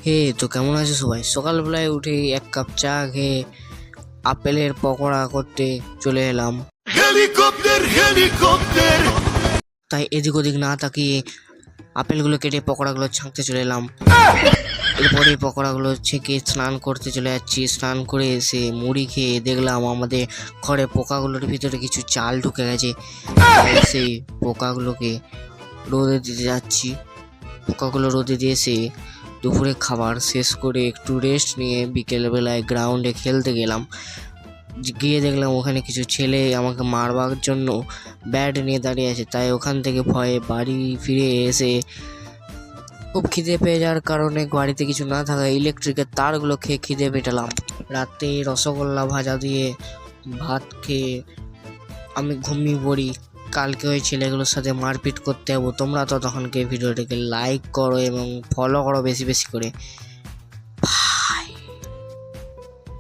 হে তো কেমন আছে সবাই? সকালবেলায় উঠে এক কাপ চা খেয়ে আপেলের পকোড়া করতে চলে এলাম। তাই এদিক ওদিক না তাকিয়ে আপেলগুলো কেটে পকোড়াগুলো ছাঁকতে চলে এলাম। এরপরে পকোড়াগুলো ছেঁকে স্নান করতে চলে যাচ্ছি। স্নান করে এসে মুড়ি খেয়ে দেখলাম আমাদের ঘরে পোকাগুলোর ভিতরে কিছু চাল ঢুকে গেছে। তাই সেই পোকাগুলোকে রোদে দিতে যাচ্ছি। পোকাগুলো রোদে দিয়ে এসে দুপুরে খাবার শেষ করে একটু রেস্ট নিয়ে বিকেলবেলায় গ্রাউন্ডে খেলতে গেলাম। গিয়ে দেখলাম ওখানে কিছু ছেলে আমাকে মারবার জন্য ব্যাট নিয়ে দাঁড়িয়ে আছে। তাই ওখান থেকে ভয়ে বাড়ি ফিরে এসে খুব খিদে পেয়ে যাওয়ার কারণে বাড়িতে কিছু না থাকা ইলেকট্রিকের তারগুলো খেয়ে খিদে মেটালাম। রাতে রসগোল্লা ভাজা দিয়ে ভাত খেয়ে আমি ঘুমিয়ে পড়ি। কালকে ওই ছেলেগুলোর সাথে মারপিট করতে যাবো। তোমরা ততক্ষণকে ভিডিওটাকে লাইক করো এবং ফলো করো বেশি বেশি করে।